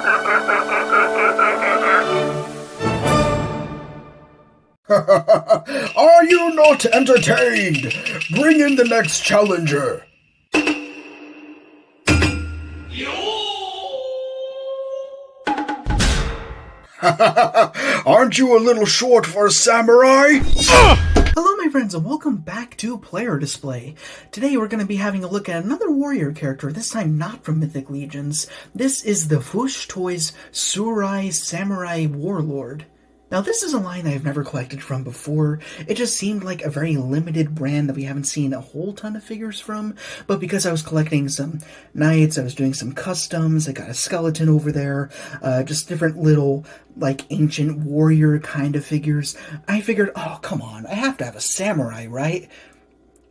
Are you not entertained? Bring in the next challenger. Aren't you a little short for a samurai? Hello my friends and welcome back to Player Display. Today we're going to be having a look at another warrior character, this time not from Mythic Legions. This is the FWOOSH Toys SURAI Samurai Warlord. Now this is a line I've never collected from before. It just seemed like a very limited brand that we haven't seen a whole ton of figures from, but because I was collecting some knights, I was doing some customs, I got a skeleton over there, just different little like ancient warrior kind of figures, I figured, oh come on, I have to have a samurai, right?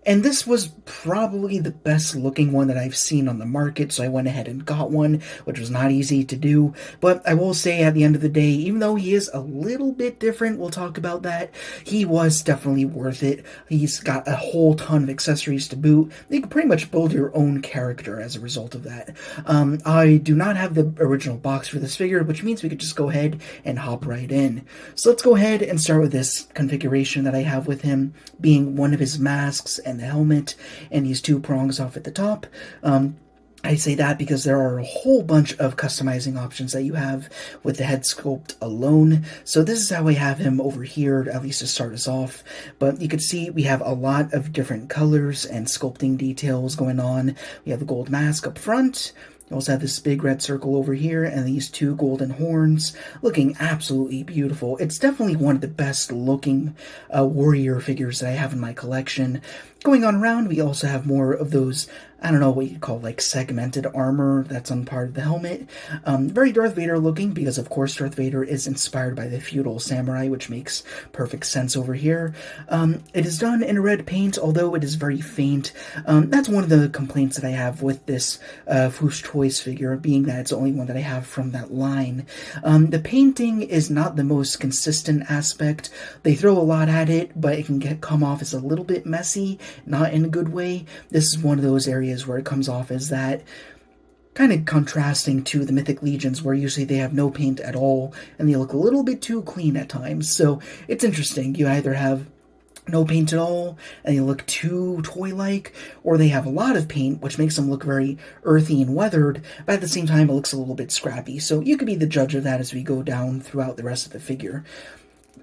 And this was probably the best looking one that I've seen on the market, so I went ahead and got one, which was not easy to do. But I will say at the end of the day, even though he is a little bit different, we'll talk about that, he was definitely worth it. He's got a whole ton of accessories to boot. You can pretty much build your own character as a result of that. I do not have the original box for this figure, which means we could just go ahead and hop right in. So let's go ahead and start with this configuration that I have with him, being one of his masks and the helmet and these two prongs off at the top. I say that because there are a whole bunch of customizing options that you have with the head sculpt alone. So this is how we have him over here, at least to start us off. But you can see we have a lot of different colors and sculpting details going on. We have the gold mask up front. You also have this big red circle over here and these two golden horns looking absolutely beautiful. It's definitely one of the best looking warrior figures that I have in my collection. Going on around, we also have more of those, I don't know what you'd call like segmented armor that's on part of the helmet. Very Darth Vader looking because of course Darth Vader is inspired by the feudal samurai, which makes perfect sense over here. It is done in red paint, although it is very faint. That's one of the complaints that I have with this FWOOSH Toys figure, being that it's the only one that I have from that line. The painting is not the most consistent aspect. They throw a lot at it, but it can come off as a little bit messy, not in a good way. This is one of those areas where it comes off as that, kind of contrasting to the Mythic Legions where usually they have no paint at all and they look a little bit too clean at times. So it's interesting. You either have no paint at all and they look too toy-like, or they have a lot of paint which makes them look very earthy and weathered, but at the same time it looks a little bit scrappy. So you could be the judge of that as we go down throughout the rest of the figure.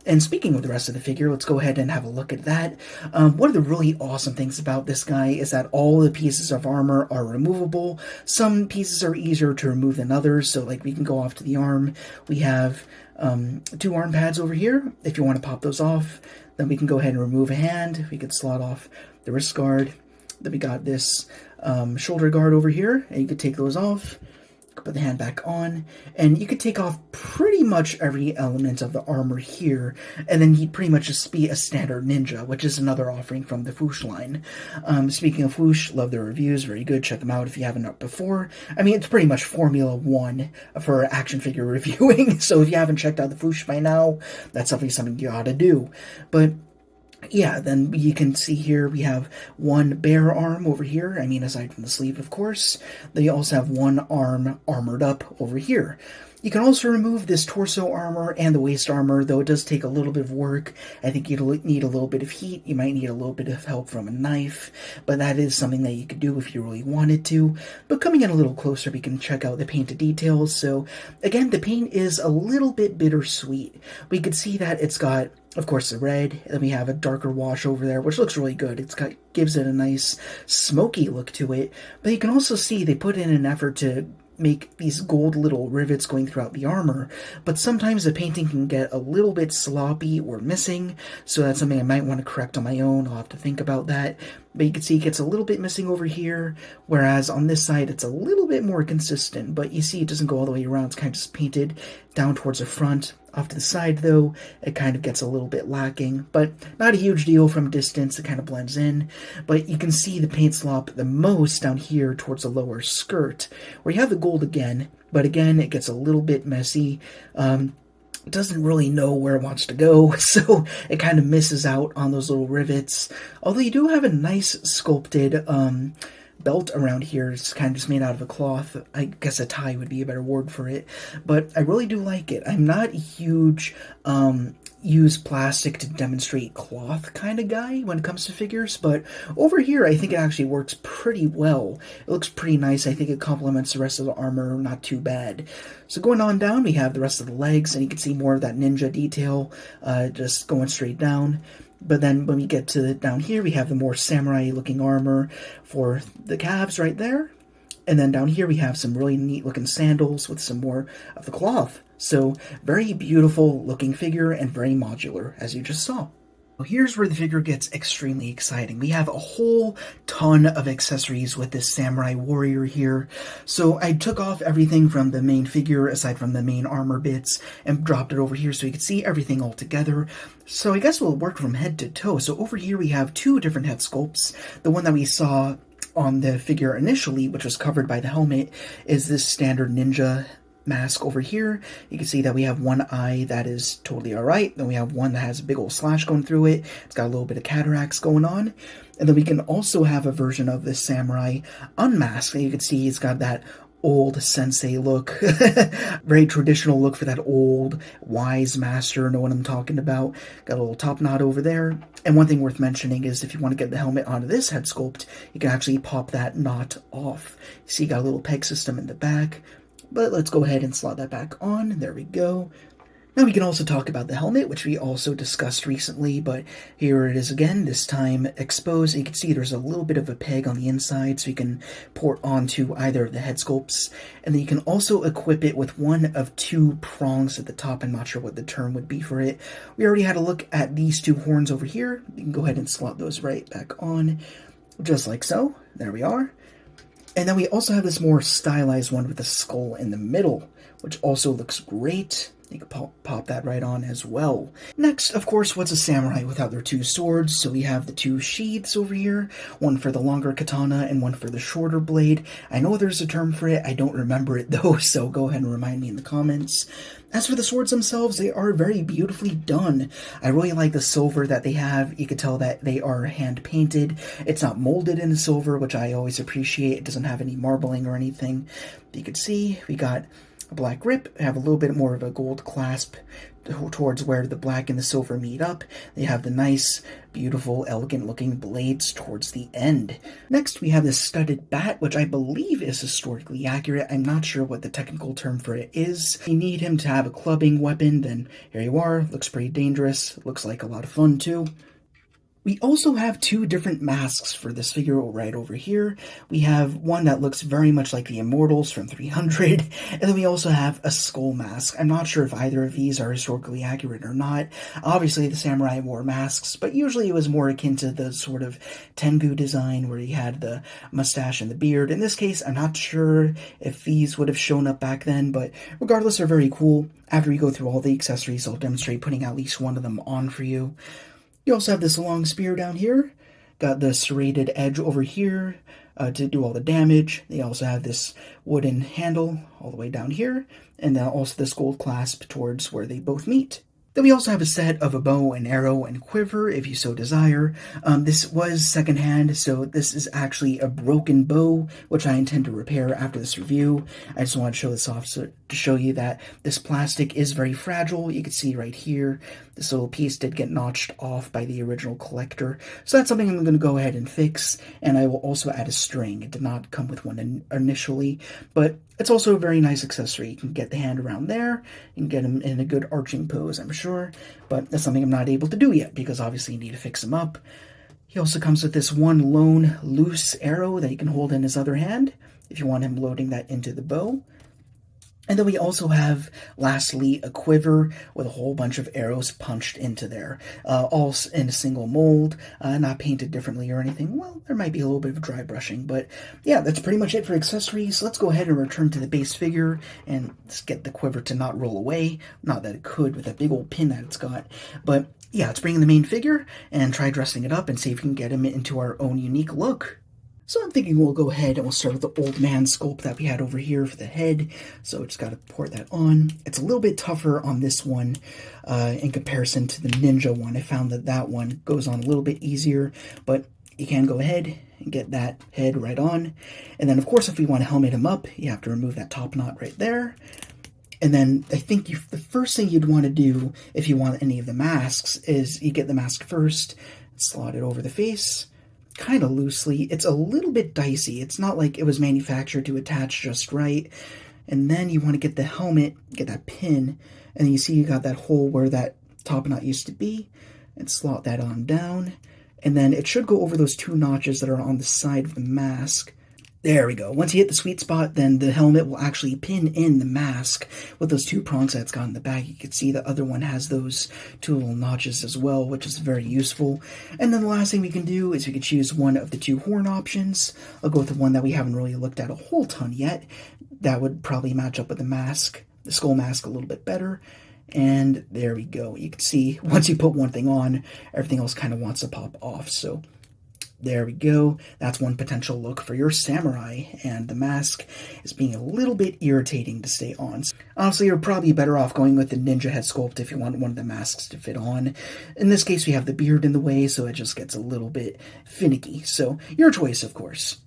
And speaking of the rest of the figure, let's go ahead and have a look at that. One of the really awesome things about this guy is that all the pieces of armor are removable. Some pieces are easier to remove than others, so like we can go off to the arm. We have two arm pads over here. If you want to pop those off, then we can go ahead and remove a hand. We could slot off the wrist guard. Then we got this shoulder guard over here, and you could take those off. Put the hand back on, and you could take off pretty much every element of the armor here, and then he'd pretty much just be a standard ninja, which is another offering from the FWOOSH line. Speaking of FWOOSH, love their reviews, very good, check them out if you haven't up before. I mean, it's pretty much Formula 1 for action figure reviewing, so if you haven't checked out the FWOOSH by now, that's definitely something you ought to do. But yeah, then you can see here we have one bare arm over here, I mean aside from the sleeve of course. Then you also have one arm armored up over here. You can also remove this torso armor and the waist armor, though it does take a little bit of work. I think you'd need a little bit of heat, you might need a little bit of help from a knife, but that is something that you could do if you really wanted to. But coming in a little closer, we can check out the painted details. So again, the paint is a little bit bittersweet. We could see that it's got, of course, the red, and then we have a darker wash over there, which looks really good. It's got, gives it a nice smoky look to it, but you can also see they put in an effort to make these gold little rivets going throughout the armor, but sometimes the painting can get a little bit sloppy or missing, so that's something I might want to correct on my own. I'll have to think about that. But you can see it gets a little bit missing over here, whereas on this side it's a little bit more consistent, but you see it doesn't go all the way around, it's kind of just painted down towards the front. Off to the side, though, it kind of gets a little bit lacking, but not a huge deal from a distance. It kind of blends in, but you can see the paint slop the most down here towards the lower skirt, where you have the gold again, but again, it gets a little bit messy. It doesn't really know where it wants to go, so it kind of misses out on those little rivets. Although you do have a nice sculpted belt around here. It's kind of just made out of a cloth. I guess a tie would be a better word for it. But I really do like it. I'm not a huge use plastic to demonstrate cloth kind of guy when it comes to figures, but over here I think it actually works pretty well. It looks pretty nice. I think it complements the rest of the armor not too bad. So going on down, we have the rest of the legs, and you can see more of that ninja detail just going straight down. But then when we get to down here, we have the more samurai looking armor for the calves right there. And then down here we have some really neat looking sandals with some more of the cloth. So very beautiful looking figure and very modular, as you just saw. Well, here's where the figure gets extremely exciting. We have a whole ton of accessories with this samurai warrior here. So I took off everything from the main figure, aside from the main armor bits, and dropped it over here so you could see everything all together. So I guess we'll work from head to toe. So over here we have two different head sculpts. The one that we saw on the figure initially, which was covered by the helmet, is this standard ninja mask over here. You can see that we have one eye that is totally alright. Then we have one that has a big old slash going through it. It's got a little bit of cataracts going on. And then we can also have a version of this samurai unmasked. And you can see he's got that old sensei look. Very traditional look for that old wise master. Know what I'm talking about. Got a little top knot over there. And one thing worth mentioning is if you want to get the helmet onto this head sculpt, you can actually pop that knot off. You see you got a little peg system in the back. But let's go ahead and slot that back on. There we go. Now we can also talk about the helmet, which we also discussed recently, but here it is again, this time exposed. You can see there's a little bit of a peg on the inside, so you can port onto either of the head sculpts. And then you can also equip it with one of two prongs at the top. I'm not sure what the term would be for it. We already had a look at these two horns over here. You can go ahead and slot those right back on, just like so. There we are. And then we also have this more stylized one with a skull in the middle, which also looks great. You can pop that right on as well. Next, of course, what's a samurai without their two swords? So we have the two sheaths over here, one for the longer katana and one for the shorter blade. I know there's a term for it, I don't remember it though, so go ahead and remind me in the comments. As for the swords themselves, they are very beautifully done. I really like the silver that they have. You can tell that they are hand painted. It's not molded in silver, which I always appreciate. It doesn't have any marbling or anything. You can see we got a black grip, have a little bit more of a gold clasp towards where the black and the silver meet up. They have the nice, beautiful, elegant looking blades towards the end. Next, we have this studded bat, which I believe is historically accurate. I'm not sure what the technical term for it is. If you need him to have a clubbing weapon, then here you are. Looks pretty dangerous. Looks like a lot of fun too. We also have two different masks for this figure right over here. We have one that looks very much like the Immortals from 300, and then we also have a skull mask. I'm not sure if either of these are historically accurate or not. Obviously, the samurai wore masks, but usually it was more akin to the sort of Tengu design where he had the mustache and the beard. In this case, I'm not sure if these would have shown up back then, but regardless, they're very cool. After we go through all the accessories, I'll demonstrate putting at least one of them on for you. You also have this long spear down here. Got the serrated edge over here to do all the damage. They also have this wooden handle all the way down here. And then also this gold clasp towards where they both meet. Then we also have a set of a bow and arrow and quiver, if you so desire. This was secondhand, so this is actually a broken bow, which I intend to repair after this review. I just want to show this off to show you that this plastic is very fragile. You can see right here, this little piece did get notched off by the original collector. So that's something I'm going to go ahead and fix, and I will also add a string. It did not come with one initially, but it's also a very nice accessory. You can get the hand around there, you can get him in a good arching pose, I'm sure, but that's something I'm not able to do yet, because obviously you need to fix him up. He also comes with this one lone loose arrow that you can hold in his other hand, if you want him loading that into the bow. And then we also have, lastly, a quiver with a whole bunch of arrows punched into there, all in a single mold, not painted differently or anything. Well, there might be a little bit of dry brushing, but yeah, that's pretty much it for accessories. Let's go ahead and return to the base figure and let's get the quiver to not roll away. Not that it could with that big old pin that it's got, but yeah, let's bring in the main figure and try dressing it up and see if we can get him into our own unique look. So I'm thinking we'll go ahead and we'll start with the old man sculpt that we had over here for the head. So just got to port that on. It's a little bit tougher on this one in comparison to the ninja one. I found that that one goes on a little bit easier, but you can go ahead and get that head right on. And then, of course, if we want to helmet him up, you have to remove that top knot right there. And then I think the first thing you'd want to do if you want any of the masks is you get the mask first, slot it over the face, kind of loosely. It's a little bit dicey. It's not like it was manufactured to attach just right. And then you want to get the helmet, get that pin, and you see you got that hole where that top knot used to be, and slot that on down. And then it should go over those 2 notches that are on the side of the mask. There we go. Once you hit the sweet spot, then the helmet will actually pin in the mask with those 2 prongs that it's got in the back. You can see the other one has those 2 little notches as well, which is very useful. And then the last thing we can do is we can choose one of the 2 horn options. I'll go with the one that we haven't really looked at a whole ton yet. That would probably match up with the mask, the skull mask, a little bit better. And there we go. You can see once you put one thing on, everything else kind of wants to pop off. So there we go. That's one potential look for your samurai, and the mask is being a little bit irritating to stay on. Honestly, you're probably better off going with the ninja head sculpt if you want one of the masks to fit on. In this case, we have the beard in the way, so it just gets a little bit finicky. So your choice, of course.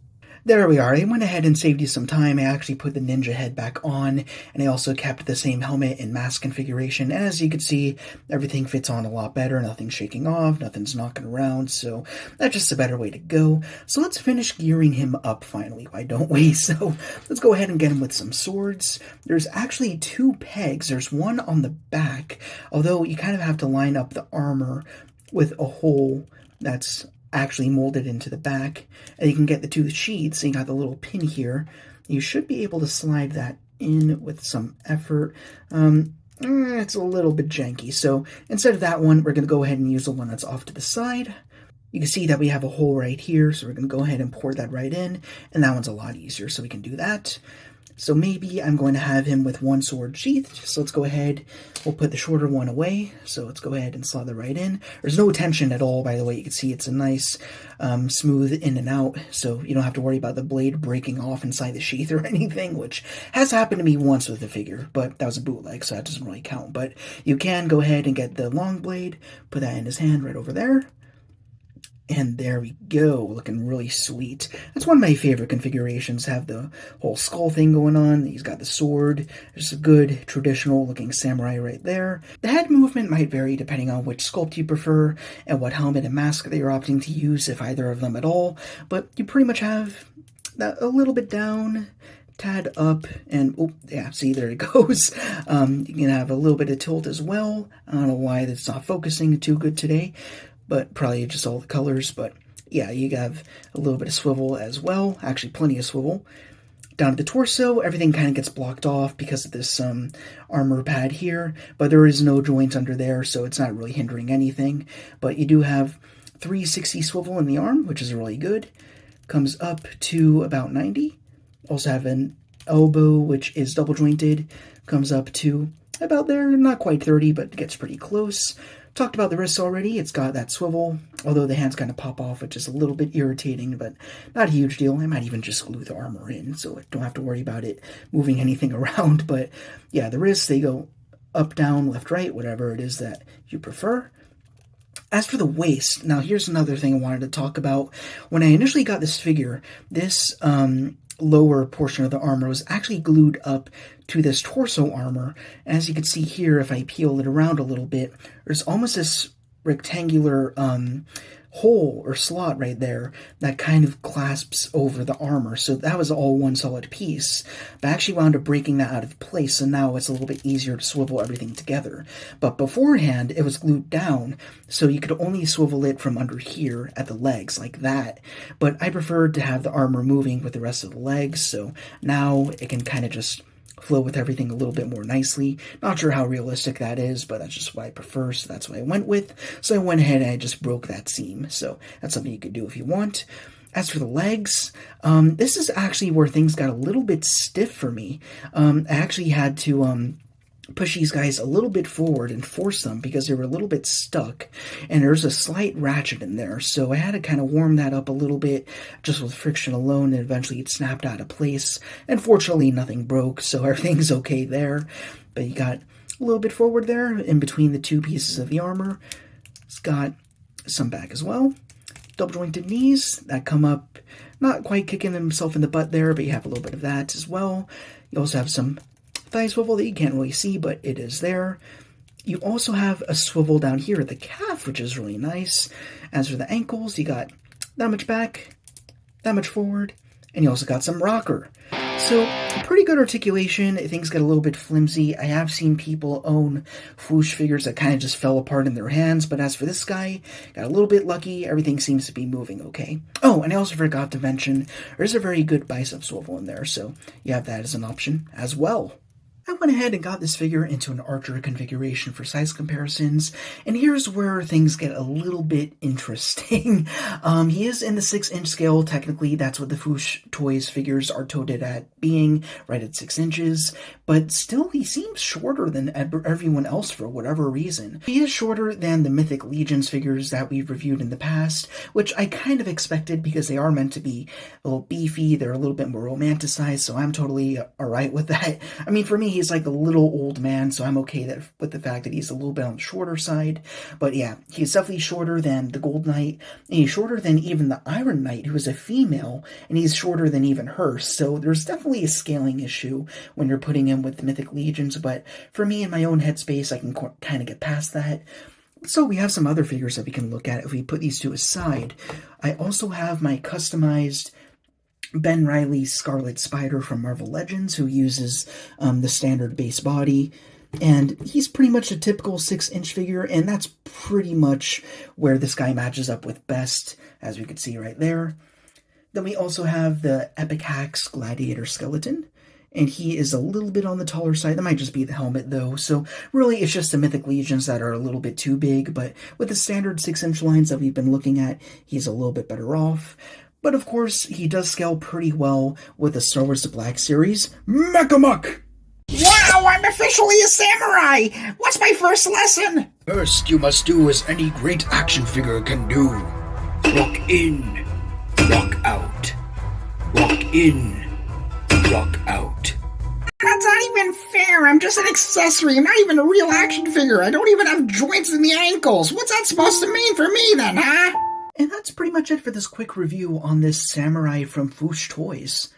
There we are. I went ahead and saved you some time. I actually put the ninja head back on, and I also kept the same helmet and mask configuration. As you can see, everything fits on a lot better. Nothing's shaking off, nothing's knocking around, so that's just a better way to go. So let's finish gearing him up finally. Why don't we? So let's go ahead and get him with some swords. There's actually 2 pegs. There's one on the back, although you kind of have to line up the armor with a hole that's actually molded into the back, and you can get the 2 sheaths. So you got the little pin here. You should be able to slide that in with some effort. It's a little bit janky, so instead of that one, we're going to go ahead and use the one that's off to the side. You can see that we have a hole right here, so we're going to go ahead and pour that right in, and that one's a lot easier, so we can do that. So maybe I'm going to have him with 1 sword sheathed. So let's go ahead. We'll put the shorter one away. So let's go ahead and slot that right in. There's no tension at all, by the way. You can see it's a nice smooth in and out. So you don't have to worry about the blade breaking off inside the sheath or anything, which has happened to me once with the figure. But that was a bootleg, so that doesn't really count. But you can go ahead and get the long blade. Put that in his hand right over there. And there we go, looking really sweet. That's one of my favorite configurations, have the whole skull thing going on. He's got the sword. There's a good traditional looking samurai right there. The head movement might vary depending on which sculpt you prefer and what helmet and mask that you're opting to use, if either of them at all. But you pretty much have that a little bit down, tad up, and oh yeah, see, there it goes. You can have a little bit of tilt as well. I don't know why that's not focusing too good today, but probably just all the colors. But yeah, you have a little bit of swivel as well, actually plenty of swivel. Down to the torso, everything kind of gets blocked off because of this armor pad here, but there is no joint under there, so it's not really hindering anything. But you do have 360 swivel in the arm, which is really good. Comes up to about 90. Also have an elbow, which is double jointed. Comes up to about there, not quite 30, but gets pretty close. Talked about the wrists already. It's got that swivel, although the hands kind of pop off, which is a little bit irritating, but not a huge deal. I might even just glue the armor in, so I don't have to worry about it moving anything around. But yeah, the wrists, they go up, down, left, right, whatever it is that you prefer. As for the waist, now here's another thing I wanted to talk about. When I initially got this figure, this lower portion of the armor was actually glued up to this torso armor. As you can see here, if I peel it around a little bit, there's almost this rectangular hole or slot right there that kind of clasps over the armor. So that was all one solid piece. But I actually wound up breaking that out of place, so now it's a little bit easier to swivel everything together. But beforehand, it was glued down, so you could only swivel it from under here at the legs, like that. But I preferred to have the armor moving with the rest of the legs, so now it can kind of just flow with everything a little bit more nicely. Not sure how realistic that is, but that's just what I prefer, so that's what I went with. So I went ahead and I just broke that seam, so that's something you could do if you want. As for the legs, this is actually where things got a little bit stiff for me. I actually had to push these guys a little bit forward and force them because they were a little bit stuck, and there's a slight ratchet in there, so I had to kind of warm that up a little bit just with friction alone, and eventually it snapped out of place. And fortunately nothing broke, so everything's okay there. But you got a little bit forward there in between the 2 pieces of the armor. It's got some back as well. double jointed knees that come up, not quite kicking himself in the butt there, but you have a little bit of that as well. You also have some thigh swivel that you can't really see, but it is there. You also have a swivel down here at the calf, which is really nice. As for the ankles, you got that much back, that much forward, and you also got some rocker. So, pretty good articulation. Things get a little bit flimsy. I have seen people own FWOOSH figures that kind of just fell apart in their hands, but as for this guy, got a little bit lucky. Everything seems to be moving okay. Oh, and I also forgot to mention, there's a very good bicep swivel in there, so you have that as an option as well. I went ahead and got this figure into an Archer configuration for size comparisons, and here's where things get a little bit interesting. He is in the 6-inch scale. Technically, that's what the FWOOSH Toys figures are toted at being, right at 6 inches, but still he seems shorter than everyone else for whatever reason. He is shorter than the Mythic Legions figures that we've reviewed in the past, which I kind of expected because they are meant to be a little beefy, they're a little bit more romanticized, so I'm totally alright with that. I mean, for me, he's like a little old man, so I'm okay with the fact that he's a little bit on the shorter side. But yeah, he's definitely shorter than the Gold Knight, and he's shorter than even the Iron Knight, who is a female, and he's shorter than even her. So there's definitely a scaling issue when you're putting him with the Mythic Legions, but for me, in my own headspace, I can kind of get past that. So we have some other figures that we can look at if we put these two aside. I also have my customized Ben Reilly Scarlet Spider from Marvel Legends, who uses the standard base body, and he's pretty much a typical 6-inch figure, and that's pretty much where this guy matches up with best, as we can see right there. Then we also have the Epic Hacks Gladiator Skeleton, and he is a little bit on the taller side. That might just be the helmet, though, so really it's just the Mythic Legions that are a little bit too big, but with the standard 6-inch lines that we've been looking at, he's a little bit better off. But of course, he does scale pretty well with the Star Wars The Black Series, Mechamuck! Wow, I'm officially a samurai! What's my first lesson? First, you must do as any great action figure can do. Rock in, rock out. Rock in, rock out. That's not even fair. I'm just an accessory. I'm not even a real action figure. I don't even have joints in the ankles. What's that supposed to mean for me then, huh? And that's pretty much it for this quick review on this samurai from FWOOSH Toys.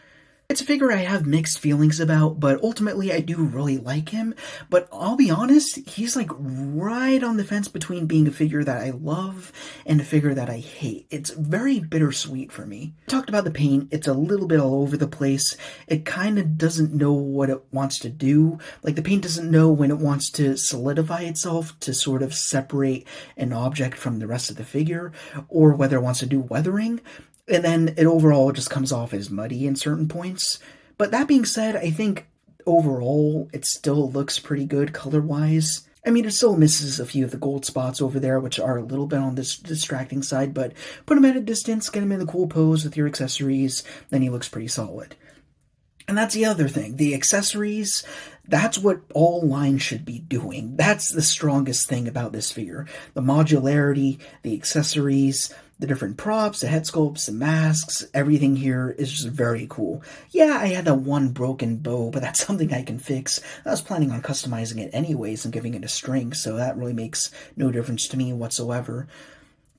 It's a figure I have mixed feelings about, but ultimately I do really like him. But I'll be honest, he's like right on the fence between being a figure that I love and a figure that I hate. It's very bittersweet for me. Talked about the paint, it's a little bit all over the place. It kind of doesn't know what it wants to do. Like the paint doesn't know when it wants to solidify itself to sort of separate an object from the rest of the figure, or whether it wants to do weathering. And then it overall just comes off as muddy in certain points. But that being said, I think overall it still looks pretty good color-wise. I mean, it still misses a few of the gold spots over there, which are a little bit on this distracting side, but put him at a distance, get him in the cool pose with your accessories, then he looks pretty solid. And that's the other thing. The accessories, that's what all lines should be doing. That's the strongest thing about this figure. The modularity, the accessories, the different props, the head sculpts, the masks, everything here is just very cool. Yeah, I had that one broken bow, but that's something I can fix. I was planning on customizing it anyways and giving it a string, so that really makes no difference to me whatsoever.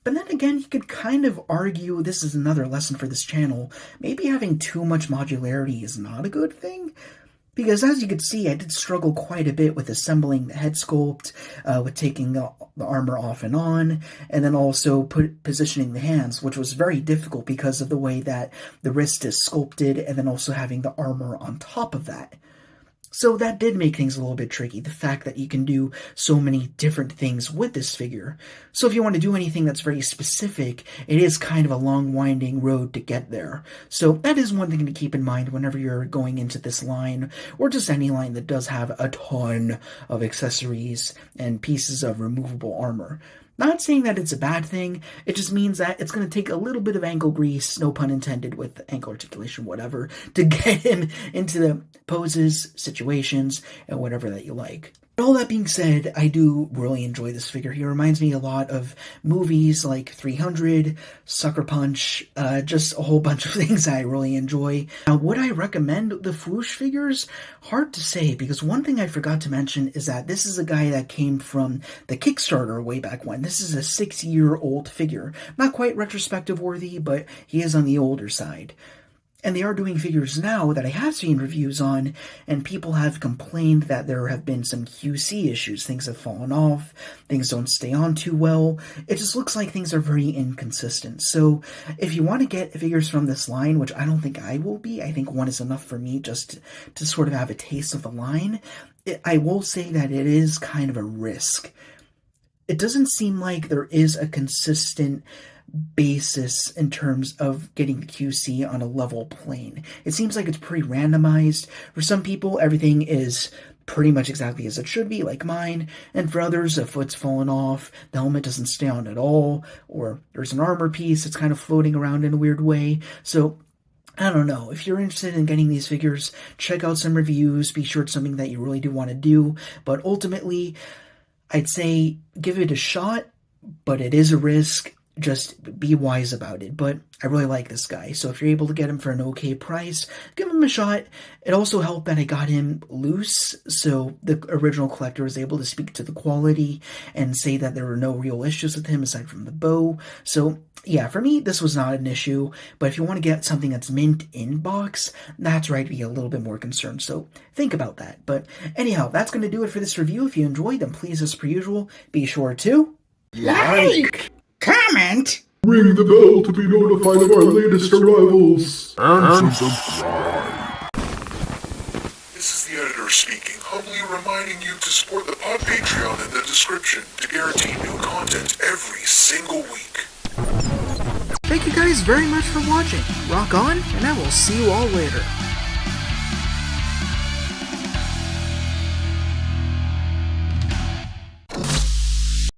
But then again, you could kind of argue, this is another lesson for this channel, maybe having too much modularity is not a good thing. Because as you can see, I did struggle quite a bit with assembling the head sculpt, with taking the armor off and on, and then also positioning the hands, which was very difficult because of the way that the wrist is sculpted, and then also having the armor on top of that. So that did make things a little bit tricky, the fact that you can do so many different things with this figure. So if you want to do anything that's very specific, it is kind of a long, winding road to get there. So that is one thing to keep in mind whenever you're going into this line, or just any line that does have a ton of accessories and pieces of removable armor. Not saying that it's a bad thing, it just means that it's going to take a little bit of ankle grease, no pun intended with ankle articulation, whatever, to get him into the poses, situations, and whatever that you like. All that being said, I do really enjoy this figure. He reminds me a lot of movies like 300, Sucker Punch, just a whole bunch of things I really enjoy. Now, would I recommend the FWOOSH figures? Hard to say, because one thing I forgot to mention is that this is a guy that came from the Kickstarter way back when. This is a 6-year-old figure. Not quite retrospective worthy, but he is on the older side. And they are doing figures now that I have seen reviews on, and people have complained that there have been some QC issues. Things have fallen off, things don't stay on too well. It just looks like things are very inconsistent. So if you want to get figures from this line, which I don't think I will be, I think one is enough for me just to sort of have a taste of the line, I will say that it is kind of a risk. It doesn't seem like there is a consistent basis in terms of getting the QC on a level plane. It seems like it's pretty randomized. For some people, everything is pretty much exactly as it should be, like mine, and for others, a foot's fallen off, the helmet doesn't stay on at all, or there's an armor piece that's kind of floating around in a weird way. So I don't know. If you're interested in getting these figures, check out some reviews. Be sure it's something that you really do want to do. But ultimately, I'd say give it a shot, but it is a risk. Just be wise about it. But I really like this guy, so if you're able to get him for an okay price, give him a shot. It also helped that I got him loose, so the original collector was able to speak to the quality and say that there were no real issues with him aside from the bow. So yeah, for me, this was not an issue, but if you want to get something that's mint in box, that's where I'd be a little bit more concerned, so think about that. But anyhow, that's going to do it for this review. If you enjoyed, then please, as per usual, be sure to Like, comment, ring the bell to be notified of our latest arrivals, and subscribe. This is the editor speaking, humbly reminding you to support the Patreon in the description to guarantee new content every single week. Thank you guys very much for watching. Rock on, and I will see you all later.